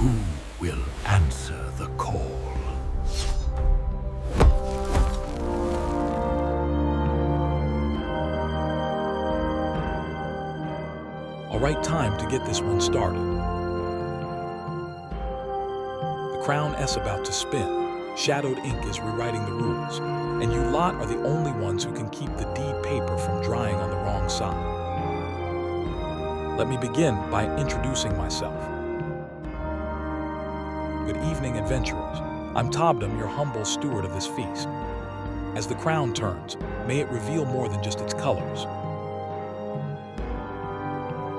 Who will answer the call? All right, time to get this one started. The crown S about to spin. Shadowed ink is rewriting the rules, and you lot are the only ones who can keep the deed paper from drying on the wrong side. Let me begin by introducing myself. Good evening, adventurers. I'm Tobdam, your humble steward of this feast. As the crown turns, may it reveal more than just its colors.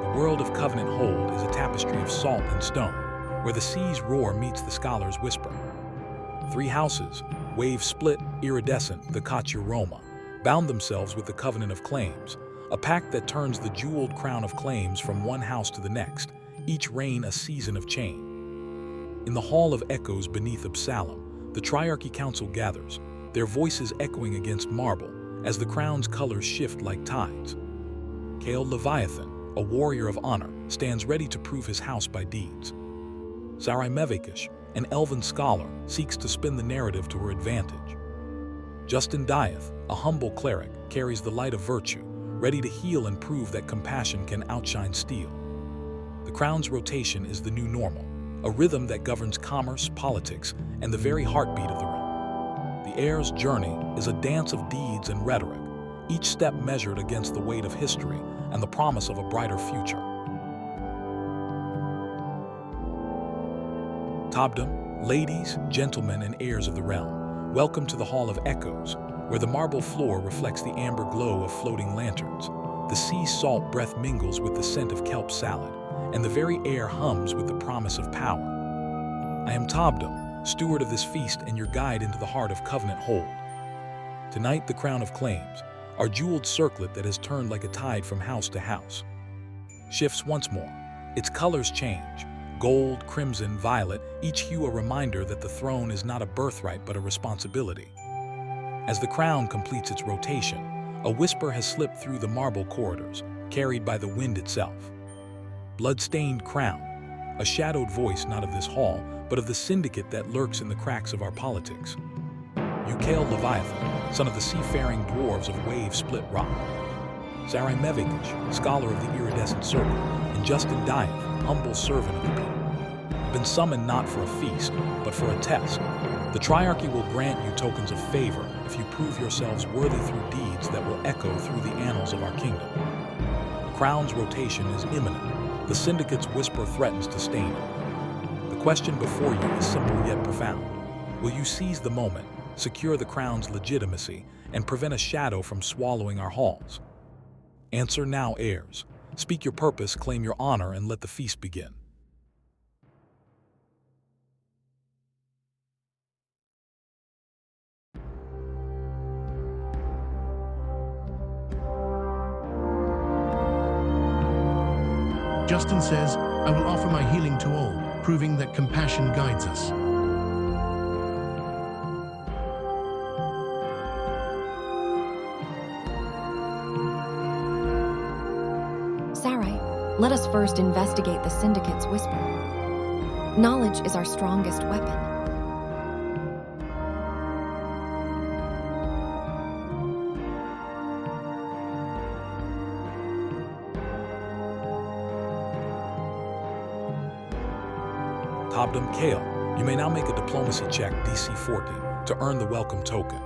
The world of Covenant Hold is a tapestry of salt and stone, where the sea's roar meets the scholar's whisper. 3 houses, wave split, iridescent, Thekochuroma, bound themselves with the Covenant of Claims, a pact that turns the jeweled crown of claims from one house to the next, each reign a season of change. In the Hall of Echoes beneath Absalom, the Triarchy Council gathers, their voices echoing against marble as the crown's colors shift like tides. Kale Leviathan, a warrior of honor, stands ready to prove his house by deeds. Sarai Mevakesh, an elven scholar, seeks to spin the narrative to her advantage. Justin Dieth, a humble cleric, carries the light of virtue, ready to heal and prove that compassion can outshine steel. The crown's rotation is the new normal, a rhythm that governs commerce, politics, and the very heartbeat of the realm. The heirs' journey is a dance of deeds and rhetoric, each step measured against the weight of history and the promise of a brighter future. Tobdam, ladies, gentlemen, and heirs of the realm, welcome to the Hall of Echoes, where the marble floor reflects the amber glow of floating lanterns. The sea's salt breath mingles with the scent of kelp salad, and the very air hums with the promise of power. I am Tobdam, steward of this feast and your guide into the heart of Covenant Hold. Tonight, the crown of claims, our jeweled circlet that has turned like a tide from house to house, shifts once more. Its colors change. Gold, crimson, violet, each hue a reminder that the throne is not a birthright but a responsibility. As the crown completes its rotation, a whisper has slipped through the marble corridors, carried by the wind itself. Blood-stained crown, a shadowed voice not of this hall, but of the syndicate that lurks in the cracks of our politics. You Kale Leviathan, son of the seafaring dwarves of wave-split rock. Sarai Mevakesh, scholar of the Iridescent Circle, and Justin Dieth, humble servant of the people. Been summoned not for a feast, but for a test. The Triarchy will grant you tokens of favor if you prove yourselves worthy through deeds that will echo through the annals of our kingdom. The crown's rotation is imminent. The Syndicate's whisper threatens to stain it. The question before you is simple yet profound. Will you seize the moment, secure the crown's legitimacy, and prevent a shadow from swallowing our halls? Answer now, heirs. Speak your purpose, claim your honor, and let the feast begin. Justin says, I will offer my healing to all, proving that compassion guides us. Sarai, let us first investigate the Syndicate's whisper. Knowledge is our strongest weapon. Tobdam Kale, you may now make a diplomacy check DC 14 to earn the welcome token.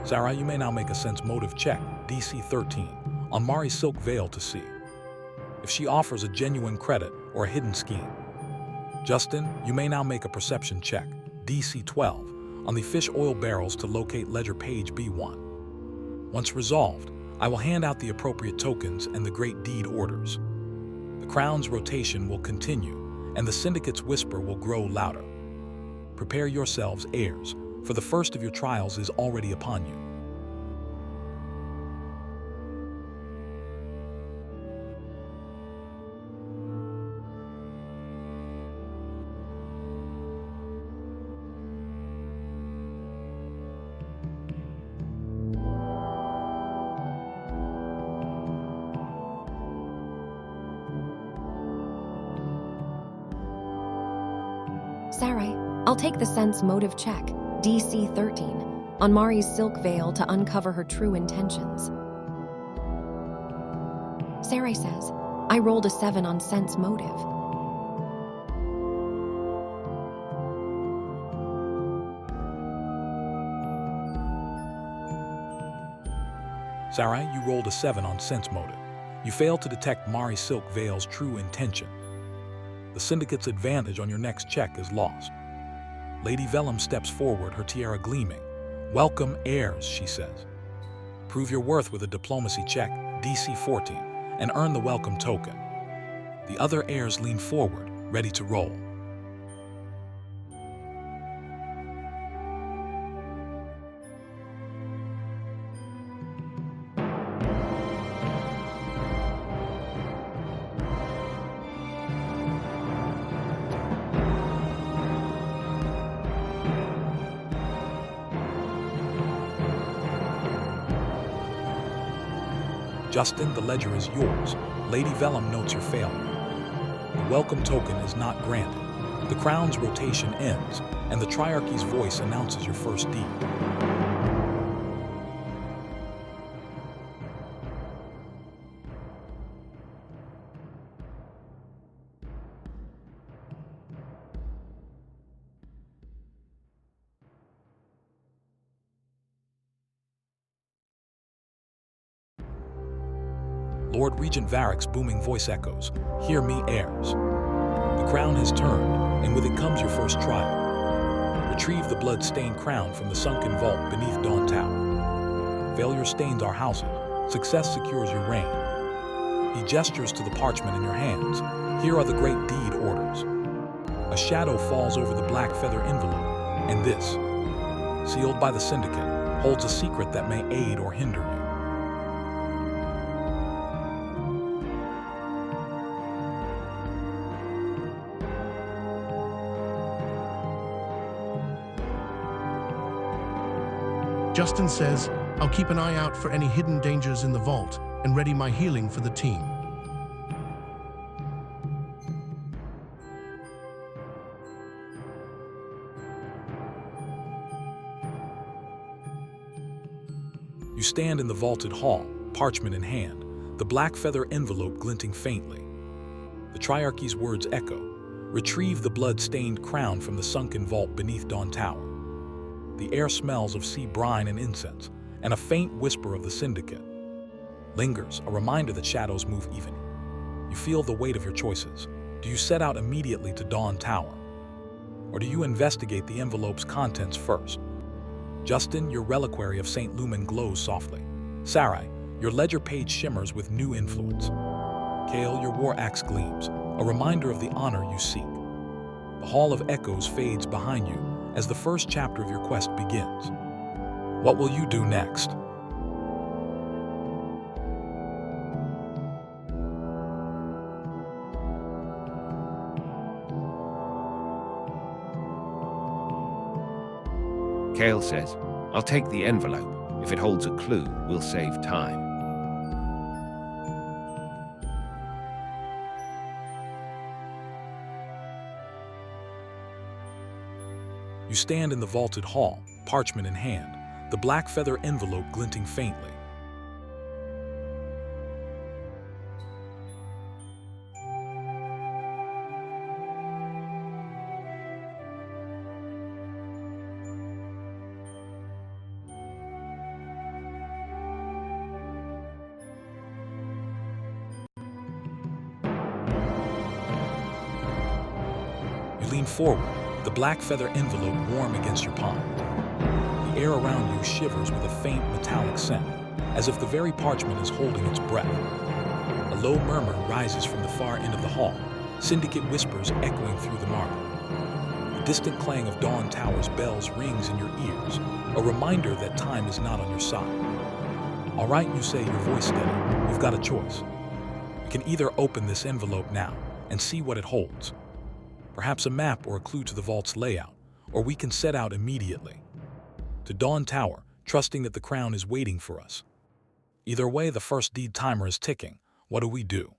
Sarai, you may now make a sense motive check DC 13 on Mari's silk veil to see if she offers a genuine credit or a hidden scheme. Justin, you may now make a perception check DC 12 on the fish oil barrels to locate ledger page B1. Once resolved, I will hand out the appropriate tokens and the great deed orders. The crown's rotation will continue, and the Syndicate's whisper will grow louder. Prepare yourselves, heirs, for the first of your trials is already upon you. Sarai, I'll take the sense motive check, DC 13, on Mari's silk veil to uncover her true intentions. Sarai says, I rolled a 7 on sense motive. Sarai, you rolled a 7 on sense motive. You failed to detect Mari's silk veil's true intention. The Syndicate's advantage on your next check is lost. Lady Vellum steps forward, her tiara gleaming. Welcome, heirs, she says. Prove your worth with a diplomacy check, DC 14, and earn the welcome token. The other heirs lean forward, ready to roll. Justin, the ledger is yours. Lady Vellum notes your failure. The welcome token is not granted. The crown's rotation ends, and the Triarchy's voice announces your first deed. Lord Regent Varric's booming voice echoes, "Hear me, heirs." The crown has turned, and with it comes your first trial. Retrieve the blood-stained crown from the sunken vault beneath Dawn Tower. Failure stains our houses. Success secures your reign. He gestures to the parchment in your hands. Here are the great deed orders. A shadow falls over the black feather envelope, and this, sealed by the Syndicate, holds a secret that may aid or hinder you. Justin says, I'll keep an eye out for any hidden dangers in the vault and ready my healing for the team. You stand in the vaulted hall, parchment in hand, the black feather envelope glinting faintly. The Triarchy's words echo, "Retrieve the blood-stained crown from the sunken vault beneath Dawn Tower." The air smells of sea brine and incense, and a faint whisper of the Syndicate lingers, a reminder that shadows move even. You feel the weight of your choices. Do you set out immediately to Dawn Tower? Or do you investigate the envelope's contents first? Justin, your reliquary of St. Lumen glows softly. Sarai, your ledger page shimmers with new influence. Kale, your war axe gleams, a reminder of the honor you seek. The Hall of Echoes fades behind you as the first chapter of your quest begins. What will you do next? Kale says, I'll take the envelope. If it holds a clue, we'll save time. You stand in the vaulted hall, parchment in hand, the black feather envelope glinting faintly. You lean forward, the black feather envelope warm against your palm. The air around you shivers with a faint metallic scent, as if the very parchment is holding its breath. A low murmur rises from the far end of the hall, Syndicate whispers echoing through the marble. The distant clang of Dawn Tower's bells rings in your ears, a reminder that time is not on your side. All right, you say, your voice steady. We've got a choice. We can either open this envelope now and see what it holds, perhaps a map or a clue to the vault's layout, or we can set out immediately to Dawn Tower, trusting that the crown is waiting for us. Either way, the first deed timer is ticking. What do we do?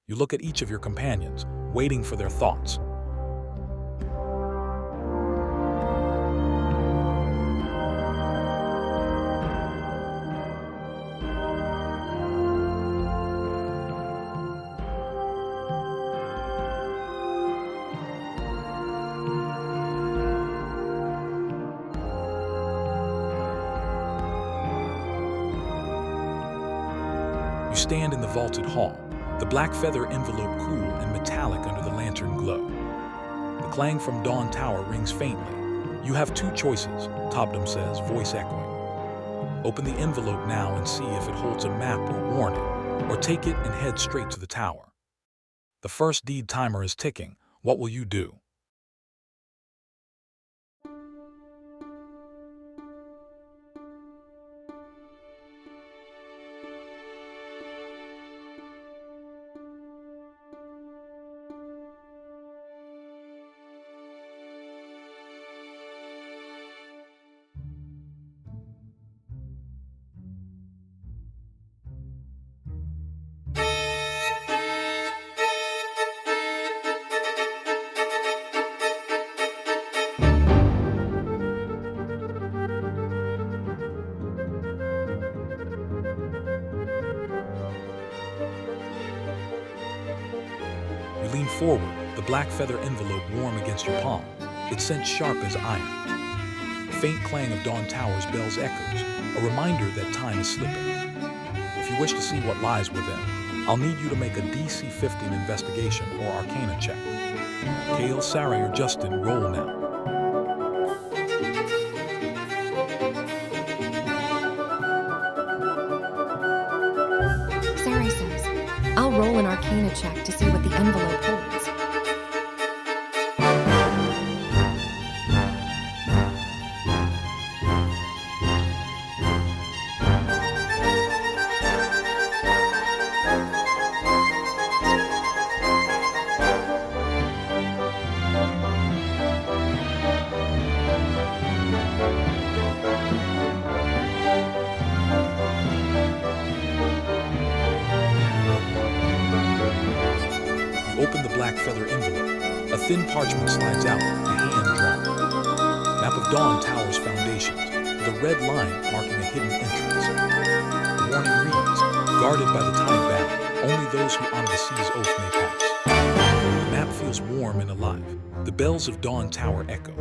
You look at each of your companions, waiting for their thoughts. stand in the vaulted hall, the black feather envelope cool and metallic under the lantern glow. The clang from Dawn Tower rings faintly. You have two choices, Tobdam says, voice echoing. Open the envelope now and see if it holds a map or warning, or take it and head straight to the tower. The first deed timer is ticking. What will you do? You lean forward, the black feather envelope warm against your palm. Its scent sharp as iron. The faint clang of Dawn Tower's bells echoes, a reminder that time is slipping. If you wish to see what lies within, I'll need you to make a DC 15 investigation or arcana check. Kale, Sarai, or Justin, roll now. Sarai says, I'll roll an arcana check to see what the envelope holds. Open the black feather envelope. A thin parchment slides out, a hand drawn. Map of Dawn Tower's foundations, with a red line marking a hidden entrance. The warning reads, guarded by the tide bound, only those who honor the sea's oath may pass. The map feels warm and alive. The bells of Dawn Tower echo.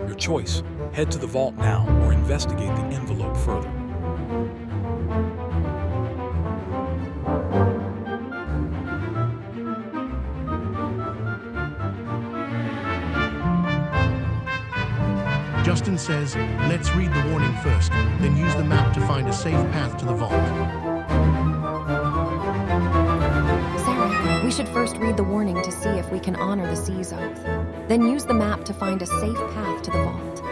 Your choice, head to the vault now or investigate the envelope further. Justin says, let's read the warning first, then use the map to find a safe path to the vault. Sarai, we should first read the warning to see if we can honor the sea's oath. Then use the map to find a safe path to the vault.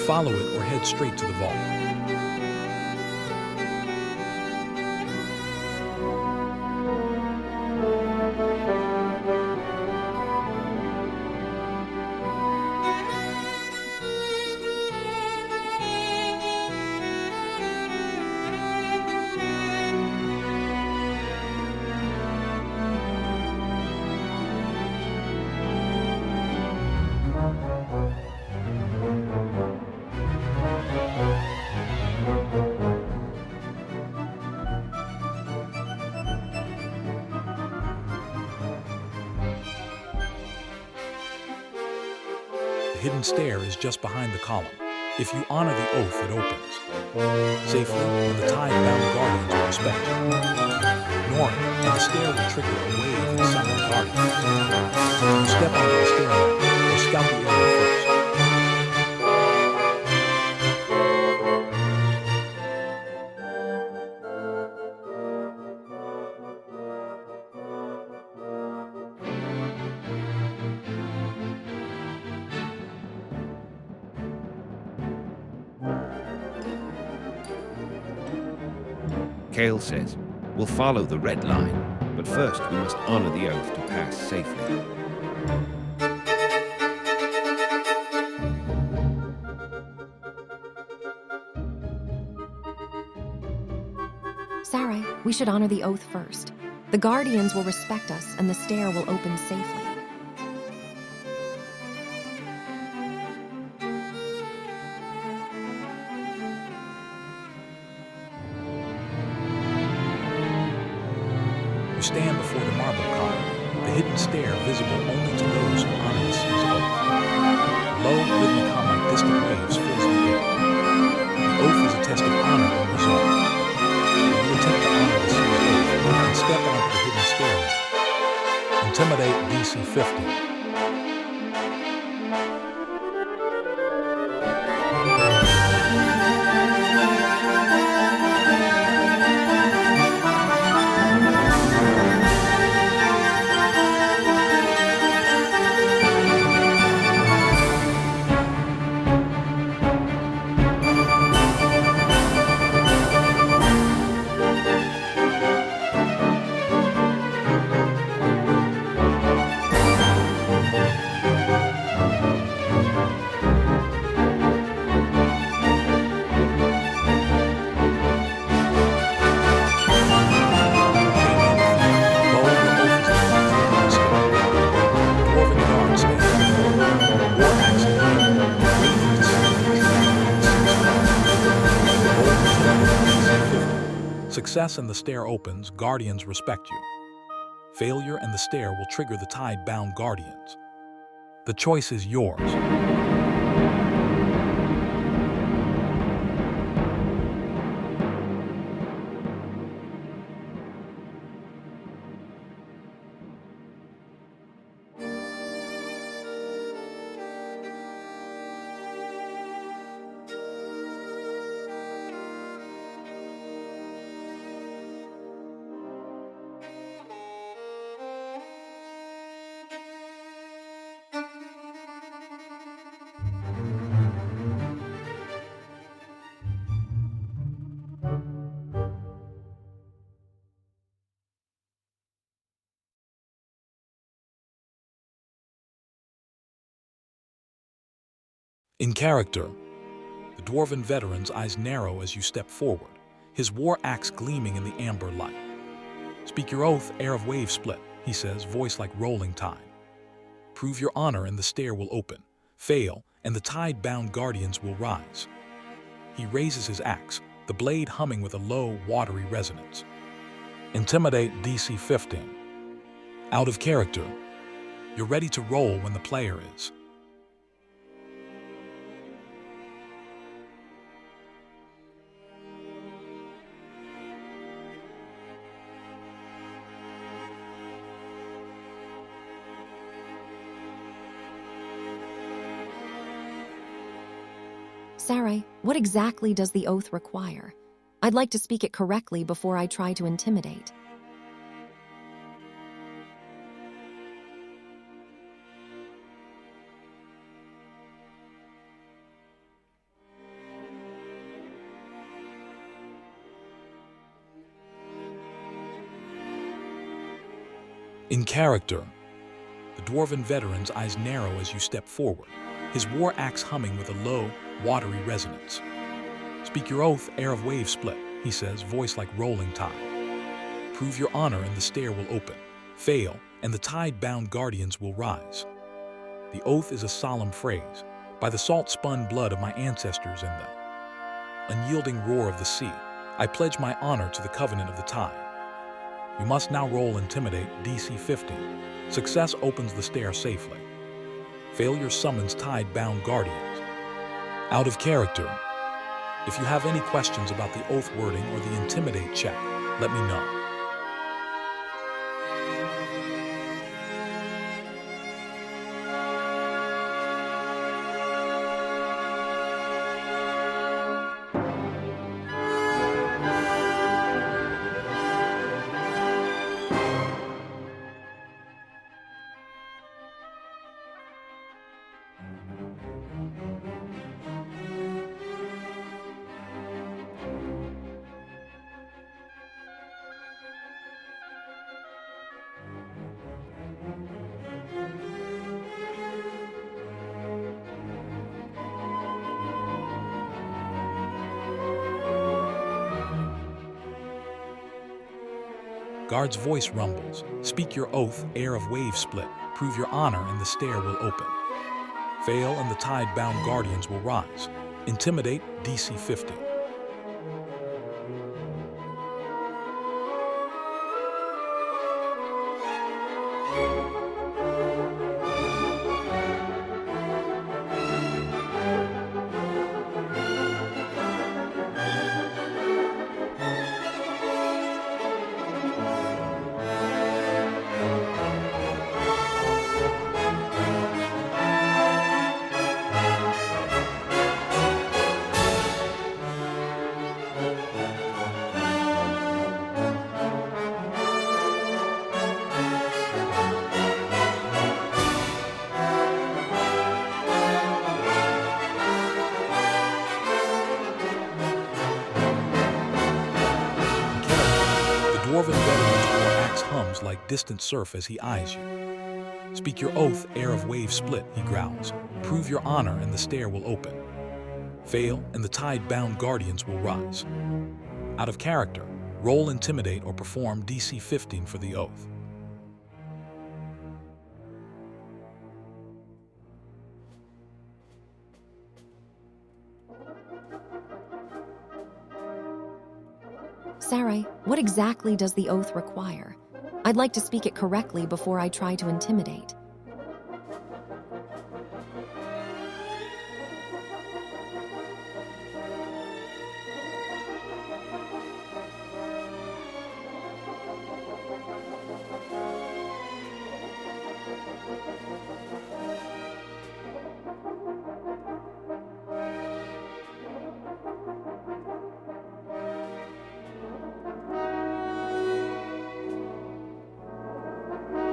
Follow it or head straight to the vault. The hidden stair is just behind the column. If you honor the oath, it opens. Safely, and the tide-bound guardians will respect you. Ignore it, and the stair will trigger a wave and summon the guardians. Step onto the stair now, or scout the area first. Kale says, we'll follow the red line, but first we must honor the oath to pass safely. Sarai, we should honor the oath first. The guardians will respect us and the stair will open safely. You stand before the marble column, the hidden stair visible only to those who honor the sea's oath. Low, rhythmic hum like distant waves fills the air. The oath is a test of honor and resolve. When you attempt to honor the sea's oath and step onto the hidden stairway, intimidate DC 50. Success and the stair opens, guardians respect you. Failure and the stair will trigger the tide-bound guardians. The choice is yours. In character, the dwarven veteran's eyes narrow as you step forward, his war axe gleaming in the amber light. Speak your oath, heir of wave split, he says, voice like rolling tide. Prove your honor and the stair will open. Fail, and the tide-bound guardians will rise. He raises his axe, the blade humming with a low, watery resonance. Intimidate DC 15. Out of character, you're ready to roll when the player is. Sarai, what exactly does the oath require? I'd like to speak it correctly before I try to intimidate. In character, the dwarven veteran's eyes narrow as you step forward, his war axe humming with a low, watery resonance. Speak your oath, heir of wave split, he says, voice like rolling tide. Prove your honor and the stair will open. Fail, and the tide-bound guardians will rise. The oath is a solemn phrase, by the salt-spun blood of my ancestors in the unyielding roar of the sea, I pledge my honor to the covenant of the tide. You must now roll Intimidate DC 15. Success opens the stair safely. Failure summons tide-bound guardians. Out of character. If you have any questions about the oath wording or the Intimidate check, let me know. Guard's voice rumbles. Speak your oath, heir of wave split. Prove your honor and the stair will open. Fail and the tide-bound guardians will rise. Intimidate DC 50. dwarven veteran's war axe hums like distant surf as he eyes you. Speak your oath, heir of wave split, he growls. Prove your honor and the stair will open. Fail, and the tide-bound guardians will rise. Out of character, roll intimidate or perform DC 15 for the oath. Sarai, what exactly does the oath require? I'd like to speak it correctly before I try to intimidate.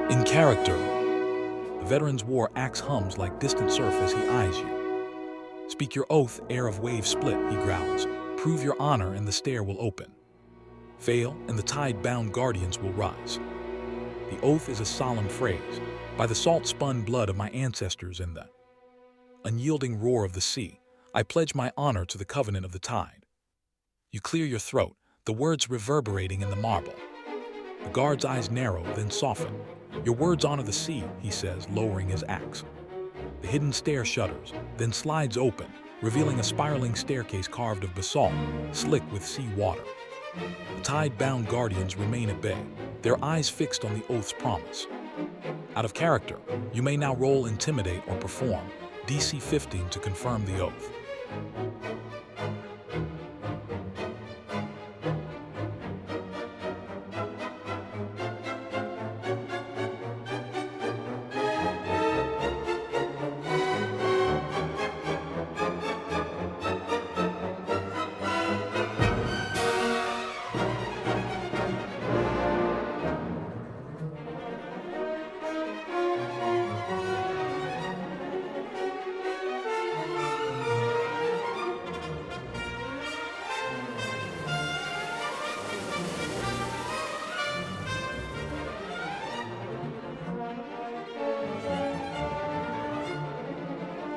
In character, the veteran's war axe hums like distant surf as he eyes you. Speak your oath, heir of wave split, he growls. Prove your honor and the stair will open. Fail, and the tide-bound guardians will rise. The oath is a solemn phrase. By the salt-spun blood of my ancestors and the unyielding roar of the sea, I pledge my honor to the covenant of the tide. You clear your throat, the words reverberating in the marble. The guard's eyes narrow, then soften. Your words honor the sea, he says, lowering his axe. The hidden stair shudders, then slides open, revealing a spiraling staircase carved of basalt, slick with sea water. The tide-bound guardians remain at bay, their eyes fixed on the oath's promise. Out of character, you may now roll intimidate or perform DC 15 to confirm the oath.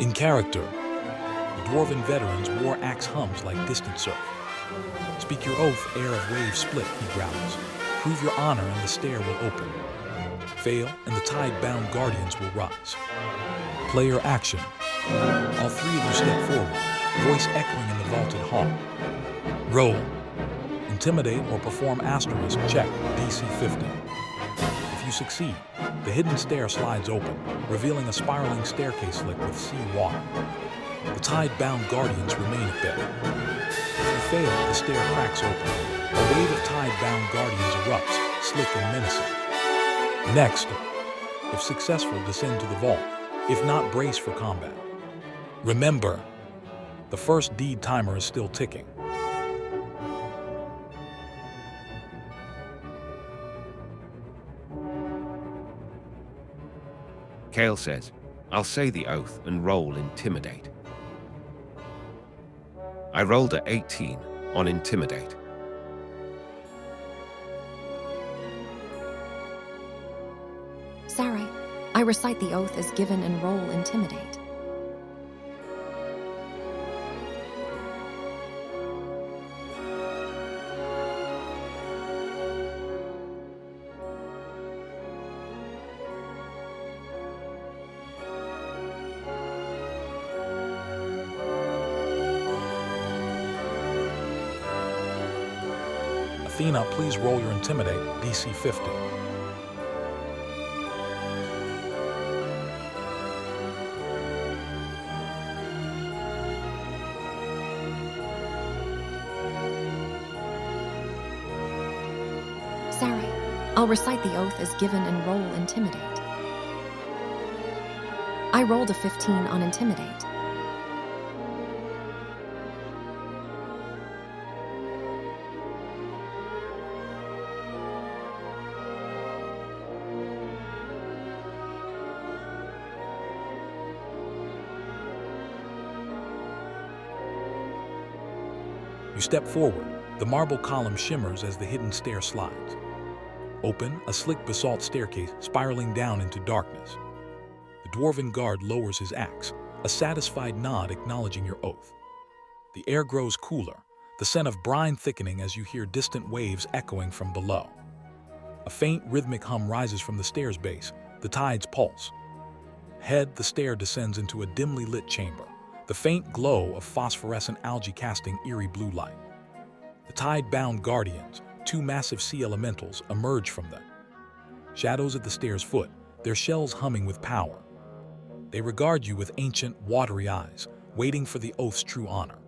In character, the dwarven veteran's war axe hums like distant surf. Speak your oath, heir of wave split, he growls. Prove your honor and the stair will open. Fail, and the tide-bound guardians will rise. Player action. All three of you step forward, voice echoing in the vaulted hall. Roll. Intimidate or perform asterisk check, DC 50. If you succeed, the hidden stair slides open, revealing a spiraling staircase slick with sea water. The tide-bound guardians remain at bay. If you fail, the stair cracks open. A wave of tide-bound guardians erupts, slick and menacing. Next, if successful, descend to the vault. If not, brace for combat. Remember, the first deed timer is still ticking. Kale says, I'll say the oath and roll intimidate. I rolled a 18 on intimidate. Sarai, I recite the oath as given and roll intimidate. Athena, please roll your intimidate, DC 50. Sarai, I'll recite the oath as given and roll intimidate. I rolled a 15 on intimidate. You step forward. The marble column shimmers as the hidden stair slides. Open a slick basalt staircase spiraling down into darkness. The dwarven guard lowers his axe, a satisfied nod acknowledging your oath. The air grows cooler, the scent of brine thickening as you hear distant waves echoing from below. A faint rhythmic hum rises from the stair's base, the tides pulse. Ahead, the stair descends into a dimly lit chamber, the faint glow of phosphorescent algae casting eerie blue light. The tide-bound guardians, two massive sea elementals, emerge from them. Shadows at the stair's foot, their shells humming with power. They regard you with ancient, watery eyes, waiting for the oath's true honor.